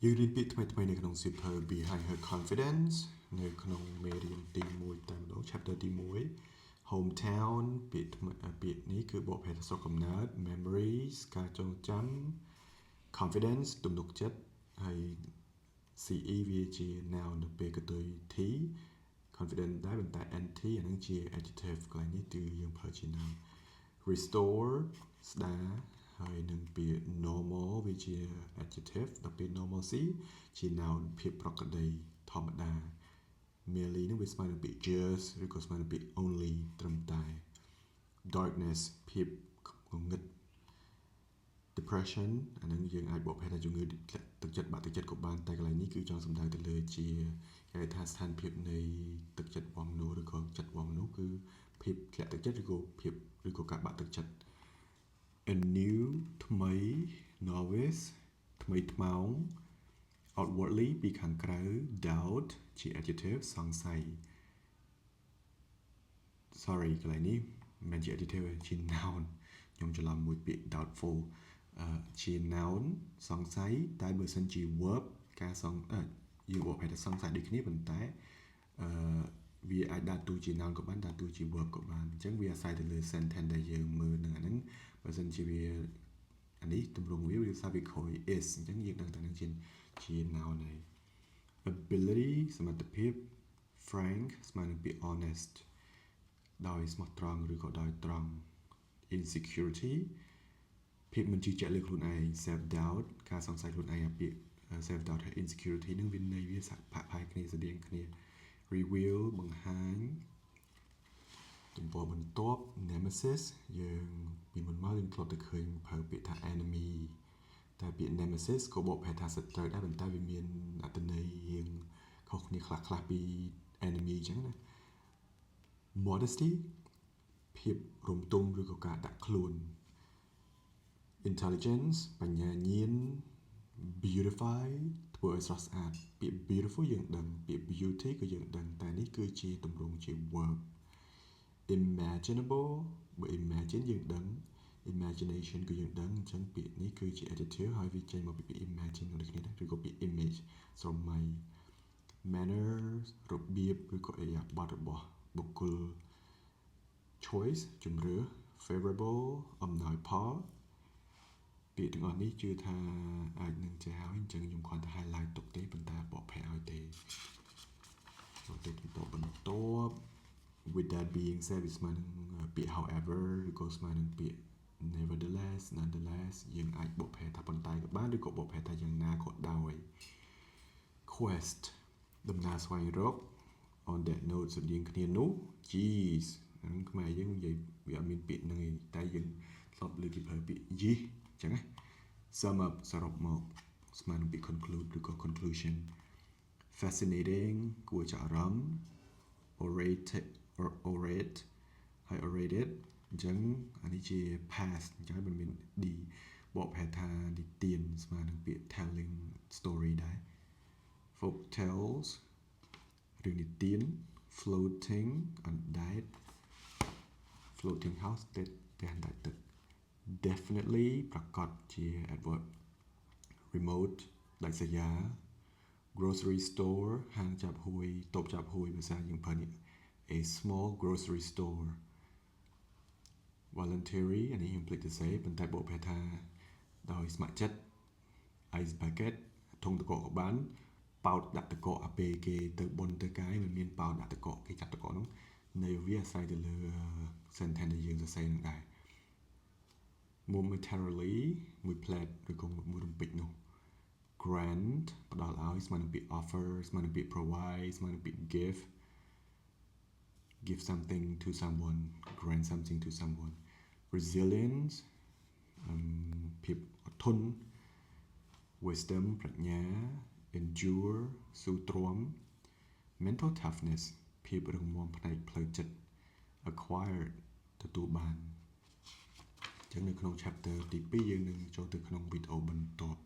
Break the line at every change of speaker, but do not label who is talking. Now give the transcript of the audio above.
យើងរៀនពាក្យថ្មីៗនៅក្នុងសៀវភៅ Behind Her Confidence នៅក្នុងមេរៀនទី1តែម្ដង chapter ទី1 hometown ពាក្យនេះគឺបកប្រែថាស្រុកកំណើត memories ការចងចាំ confidence ទំនុកចិត្តហើយ ce វាជា noun ទៅពេលកតុយ t confident ដែរប៉ុន្តែ nt អានឹងជា adjective កន្លែងនេះគឺយើងប្រើជា noun restore ស្ដារហើយនឹងពាក្យ normal វាជា adjective ដល់ពាក្យ normalcy ជា noun ភាពប្រក្រតីធម្មតា merely នឹងវាស្មើនឹងពាក្យ just ឬក៏ស្មើនឹងពាក្យ only ត្រឹមតែ darkness ភាពងងឹត depression អានឹងយើងអាចបកប្រែថាជំងឺទឹកចិត្តបាក់ទឹកចិត្តក៏បានតែកន្លែងនេះគឺចង់សំដៅទៅលើជាគេហៅថាស្ថានភាពនៃទឹកចិត្តរបស់មនុស្សឬក៏ចិត្តរបស់មនុស្សគឺភាពធ្លាក់ទឹកចិត្តឬក៏ការបាក់ទឹកចិត្ត a new ថ្មី novice ថ្មីថ្មោង outwardly ពីខាងក្រៅ doubt ជា adjective សង្ស័យ sorry កន្លែងនេះមិនមែនជា adjective ជា noun ខ្ញុំច្រឡំមួយពាក្យ doubtful ជា noun សង្ស័យតែបើសិនជា verb ការយើងបកប្រែថាសង្ស័យដូចគ្នាប៉ុន្តែវាអាចដើរតួជា noun ក៏បានដើរតួជា verb ក៏បានអញ្ចឹងវាអាស្រ័យទៅលើ sentence ដែលយើងមើលនឹងអាហ្នឹងបើសិនជាវាអានេះទម្រង់វាសារវាខូច is អញ្ចឹងយើងដឹងថានឹងជា noun ហើយ ability សមត្ថភាព frank ស្មើនឹងពាក្យ honest ដោយស្មោះត្រង់ឬក៏ដោយត្រង់ insecurity ភាពមិនជឿជាក់លើខ្លួនឯង self doubt ការសង្ស័យខ្លួនឯងអាពាក្យ self doubt ហើយ insecurity នឹងវាន័យវាផាក់ផាយគ្នាស្តៀងគ្នា reveal បង្ហាញទំព័របន្ទាប់ nemesis យើងពីមុនមកយើងធ្លាប់តែឃើញប្រើពាក្យថា enemy តែពាក្យ nemesis ក៏បកប្រែថាសត្រូវដែរប៉ុន្តែវាមានអត្ថន័យរៀងខុសគ្នាខ្លះពី enemy អញ្ចឹងណា modesty ភាពរំទុំឬក៏ការដាក់ខ្លួន intelligence បញ្ញាញាណ beautify ធ្វើឲ្យស្រស់ស្អាតពាក្យ beautiful យើងដឹងពាក្យ beauty ក៏យើងដឹងតែនេះគឺជាទម្រង់ជា verb imaginable បើ imagine យើងដឹង imagination ក៏យើងដឹងអញ្ចឹងពាក្យនេះគឺជា adjective ហើយវាចេញមកពីពាក្យ imagine ដូចគ្នាដែរឬក៏ពាក្យ image ស្រមៃ manner របៀបឬក៏ឥរិយាបថរបស់បុគ្គល choice ជម្រើស favorable អំណោយផលពាក្យទាំងអស់នេះជឿថាអាចនឹងចេះហើយអញ្ចឹងខ្ញុំគ្រាន់តែ highlight ទុកទេប៉ុន្តែបកប្រែឲ្យទេចូលទៅបន្ទាប់ with that being said វាស្មើនឹងពាក្យ however ឬក៏ស្មើនឹងពាក្យ nevertheless nonetheless យើងអាចបកប្រែថាប៉ុន្តែក៏បានឬក៏បកប្រែថាយ៉ាងណាក៏ដោយ quest ដំណើរស្វែងរក on that note ស្រដៀងគ្នានោះ geez ហ្នឹងខ្មែរយើងនិយាយវាអត់មានពាក្យហ្នឹងឯងតែយើងធ្លាប់លើគេប្រើពាក្យ yeesh អញ្ចឹងណា sum up សរុបមកស្មើនឹងពាក្យ conclude ឬក៏ conclusion fascinating គួរចាប់អារម្មណ៍ orate ហើយ orated អញ្ចឹងអានេះជា past អញ្ចឹងមិនមាន d បកប្រែថានិទានស្មើនឹងពាក្យ telling story ដែរ folk tales រឿងនិទាន floating អណ្ដែត floating house ផ្ទះអណ្ដែតទឹក definitely ប្រកាសជា adverb remote ដាច់ស្រយាល grocery store ហាងចាប់ហួយតូបចាប់ហួយភាសាយើងប្រើនេះ a small grocery store voluntary អានេះខ្ញុំភ្លេចទៅសេប៉ុន្តែបកប្រែថាដោយស្ម័គ្រចិត្ត ice bucket ធុងទឹកកកក៏បានប៉ោតដាក់ទឹកកកអាពេលគេទៅបុណ្យទៅកាយមិនមានប៉ោតដាក់ទឹកកកគេចាប់ទឹកកកនោះនៅវាអាស្រ័យទៅលើ sentence ដែលយើងសរសេរនឹងដែរ momentarily មួយផ្លែតឬក៏មួយរំពេចនោះ grant ផ្ដល់ឲ្យស្មើនឹងពាក្យ offer ស្មើនឹងពាក្យ provide ស្មើនឹងពាក្យ give something to someone grant something to someone resilience ភាពអត់ធន់ wisdom ប្រាជ្ញា endure ស៊ូទ្រាំ mental toughness ភាពរឹងមាំផ្នែកផ្លូវចិត្ត acquired ទទួលបានអញ្ចឹងនៅក្នុង chapter ទី2យើងនឹងចូលទៅក្នុងវីដេអូបន្ទាប់